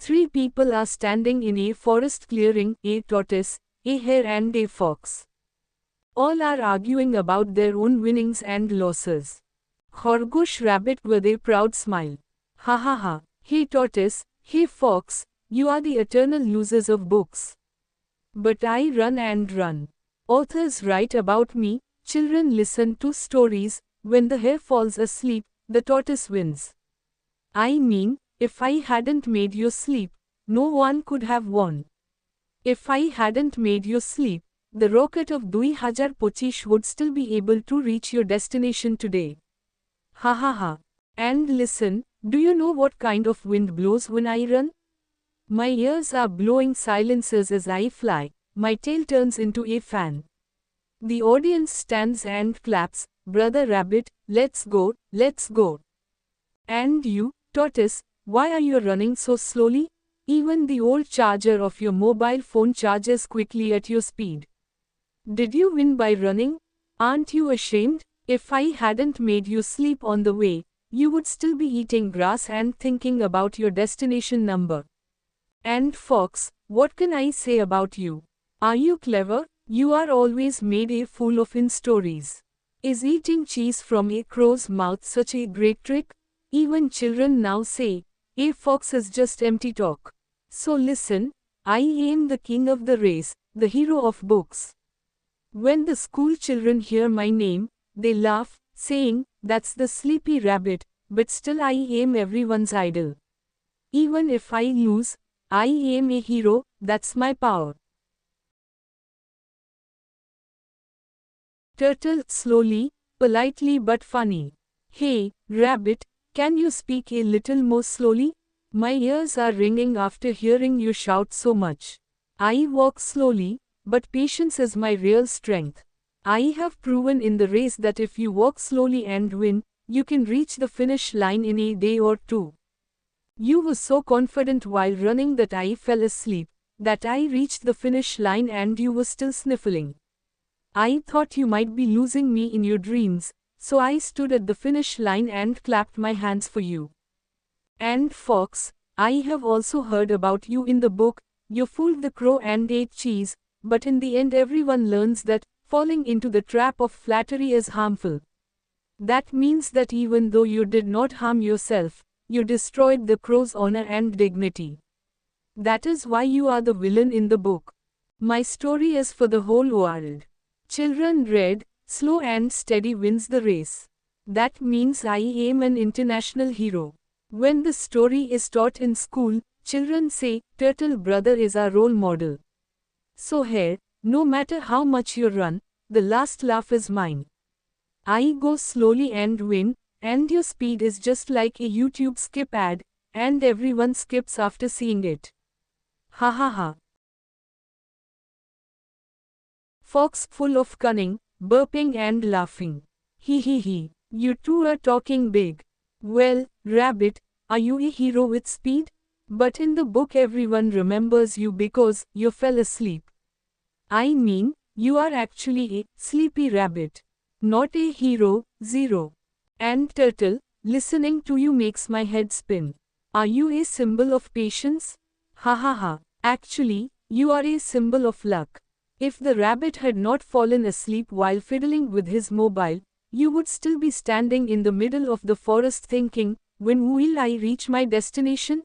Three people are standing in a forest clearing: a tortoise, a hare and a fox. All are arguing about their own winnings and losses. Khargosh Rabbit with a proud smile. Ha ha ha. Hey tortoise, hey fox, you are the eternal losers of books. But I run and run. Authors write about me, children listen to stories. When the hare falls asleep, the tortoise wins. I mean, if I hadn't made you sleep, no one could have won. If I hadn't made you sleep, the rocket of 2025 would still be able to reach your destination today. Ha ha ha. And listen, do you know what kind of wind blows when I run? My ears are blowing silences as I fly, my tail turns into a fan. The audience stands and claps. Brother Rabbit, let's go, let's go. And you, tortoise, why are you running so slowly? Even the old charger of your mobile phone charges quickly at your speed. Did you win by running? Aren't you ashamed? If I hadn't made you sleep on the way, you would still be eating grass and thinking about your destination number. And fox, what can I say about you? Are you clever? You are always made a fool of in stories. Is eating cheese from a crow's mouth such a great trick? Even children now say, a fox is just empty talk. So listen, I am the king of the race, the hero of books. When the school children hear my name, they laugh, saying, that's the sleepy rabbit, but still I am everyone's idol. Even if I lose, I am a hero, that's my power. Turtle, slowly, politely but funny. Hey, rabbit, can you speak a little more slowly? My ears are ringing after hearing you shout so much. I walk slowly, but patience is my real strength. I have proven in the race that if you walk slowly and win, you can reach the finish line in a day or two. You were so confident while running that I fell asleep, that I reached the finish line and you were still sniffling. I thought you might be losing me in your dreams, so I stood at the finish line and clapped my hands for you. And fox, I have also heard about you in the book. You fooled the crow and ate cheese, but in the end everyone learns that falling into the trap of flattery is harmful. That means that even though you did not harm yourself, you destroyed the crow's honor and dignity. That is why you are the villain in the book. My story is for the whole world. Children read, slow and steady wins the race. That means I am an international hero. When the story is taught in school, children say, Turtle Brother is our role model. So here, no matter how much you run, the last laugh is mine. I go slowly and win, and your speed is just like a YouTube skip ad, and everyone skips after seeing it. Ha ha ha. Fox, full of cunning, burping and laughing. He, you two are talking big. Well, Rabbit, are you a hero with speed? But in the book everyone remembers you because you fell asleep. I mean, you are actually a sleepy rabbit. Not a hero, zero. And Turtle, listening to you makes my head spin. Are you a symbol of patience? Ha ha ha. Actually, you are a symbol of luck. If the rabbit had not fallen asleep while fiddling with his mobile, you would still be standing in the middle of the forest thinking, when will I reach my destination?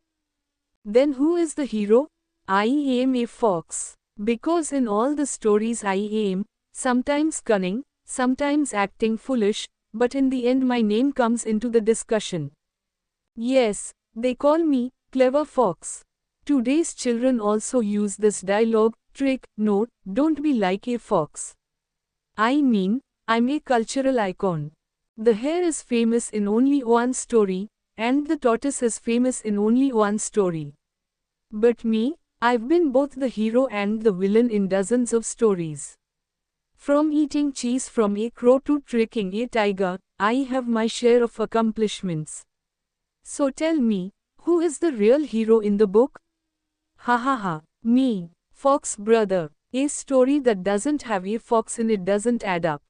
Then who is the hero? I am a fox. Because in all the stories I am, sometimes cunning, sometimes acting foolish, but in the end my name comes into the discussion. Yes, they call me Clever Fox. Today's children also use this dialogue, trick, no, don't be like a fox. I mean, I'm a cultural icon. The hare is famous in only one story, and the tortoise is famous in only one story. But me, I've been both the hero and the villain in dozens of stories. From eating cheese from a crow to tricking a tiger, I have my share of accomplishments. So tell me, who is the real hero in the book? Ha ha ha, me, Fox Brother. A story that doesn't have a fox in it doesn't add up.